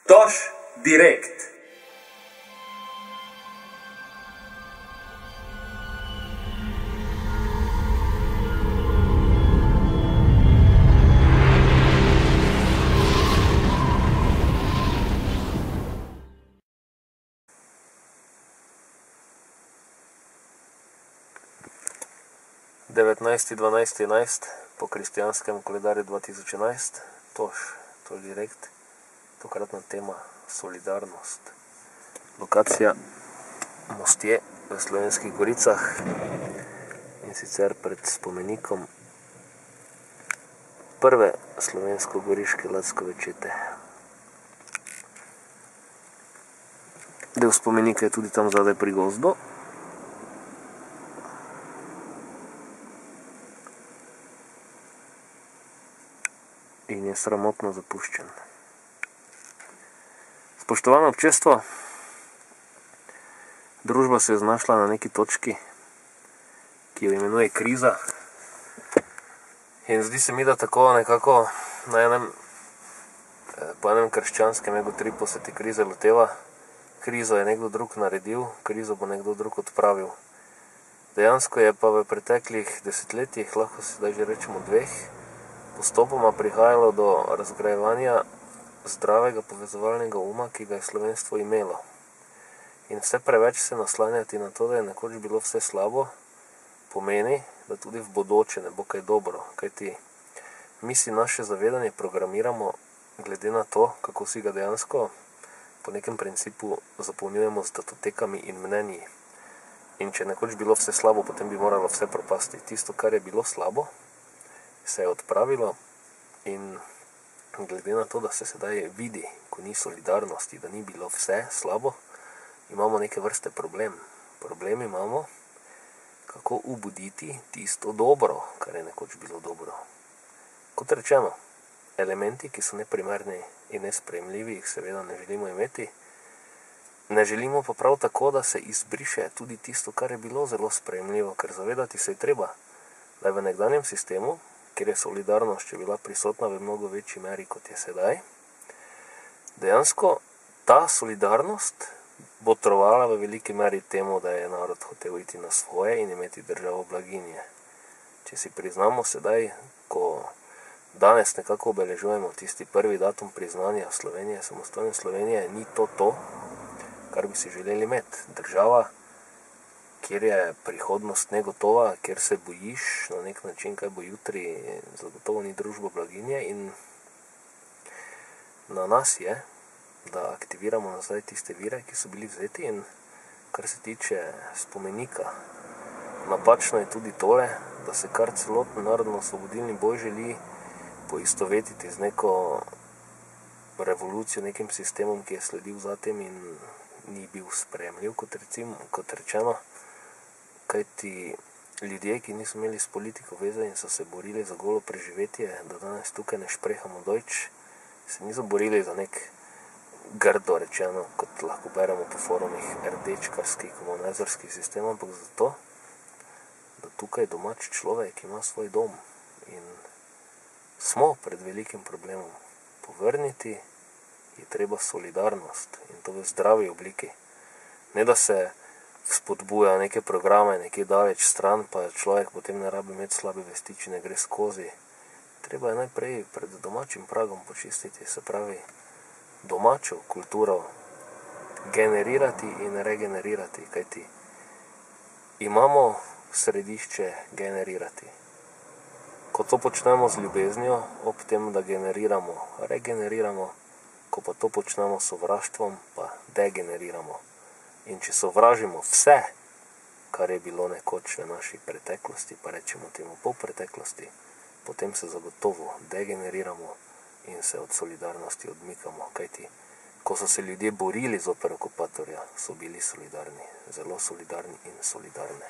Toš direkt. Devetnajsti 12.11 po kristijanskem koledarju 2011, Toš direkt, tokratna tema solidarnost. Lokacija Mostje v Slovenskih Goricah in sicer pred spomenikom prve slovensko-goriške Lackove čete. Del spomenika je tudi tam zadaj pri gozdu. In je sramotno zapuščen. Spoštovano občestvo, družba se je znašla na neki točki, ki jo imenuje kriza. In zdi se mi, da tako nekako po enem krščanskem egotripu se te krize loteva. Krizo je nekdo drug naredil, krizo bo nekdo drug odpravil. Dejansko je pa v preteklih desetletjih, lahko sedaj že rečemo dveh, postopoma prihajalo do razgrajevanja zdravega povezovalnega uma, ki ga je slovenstvo imelo. In vse preveč se naslanjati na to, da je nekoč bilo vse slabo, pomeni, da tudi v bodoče ne bo kaj dobro. Kajti mi si naše zavedanje programiramo glede na to, kako si ga dejansko po nekem principu zapolnjujemo z datotekami in mnenji. In če je nekoč bilo vse slabo, potem bi moralo vse propasti. Tisto, kar je bilo slabo, se je odpravilo in glede na to, da se sedaj vidi, ko ni solidarnosti, da ni bilo vse slabo, imamo neke vrste problem. Problem imamo, kako ubuditi tisto dobro, kar je nekoč bilo dobro. Kot rečeno, elementi, ki so neprimerni in nesprejemljivi, jih seveda ne želimo imeti. Ne želimo pa prav tako, da se izbriše tudi tisto, kar je bilo zelo sprejemljivo, ker zavedati se je treba, da je v nekdanjem sistemu, kjer je solidarnost še bila prisotna v mnogo večji meri, kot je sedaj, dejansko ta solidarnost botrovala v veliki meri temu, da je narod hotel iti na svoje in imeti državo blaginje. Če si priznamo sedaj, ko danes nekako obeležujemo tisti prvi datum priznanja Slovenije, samostojne Slovenije, ni to, kar bi si želeli imeti. Država, kjer je prihodnost negotova, kjer se bojiš na nek način, kaj bo jutri, zagotovo ni družba blaginje in na nas je, da aktiviramo nazaj tiste vire, ki so bili vzeti. In kar se tiče spomenika, napačno je tudi tole, da se kar celoten narodno-osvobodilni boj želi poistovetiti z neko revolucijo, nekim sistemom, ki je sledil zatem in ni bil sprejemljiv, kot rečeno. Kajti ljudje, ki niso imeli s politiko veze in so se borili za golo preživetje, da danes tukaj ne šprehamo dojč, se niso borili za nek grdo rečeno, kot lahko beremo po forumih, rdečkarski, komunizerski sistem, ampak zato, da tukaj domač človek ima svoj dom in smo pred velikim problemom. Povrniti je treba solidarnost in to v zdravi obliki. Ne da se spodbuja neke programe nekje daleč stran, pa človek potem ne rabi imeti slabe vesti, če ne gre skozi. Treba je najprej pred domačim pragom počistiti, se pravi domačo kulturo generirati in regenerirati, kajti imamo središče generirati. Ko to počnemo z ljubeznijo, ob tem, da generiramo, regeneriramo, ko pa to počnemo s sovraštvom, pa degeneriramo. In če sovražimo vse, kar je bilo nekoč v naši preteklosti, pa rečemo temu pol preteklosti, potem se zagotovo degeneriramo in se od solidarnosti odmikamo. Kajti, ko so se ljudje borili zoper okupatorja, so bili solidarni, zelo solidarni in solidarne.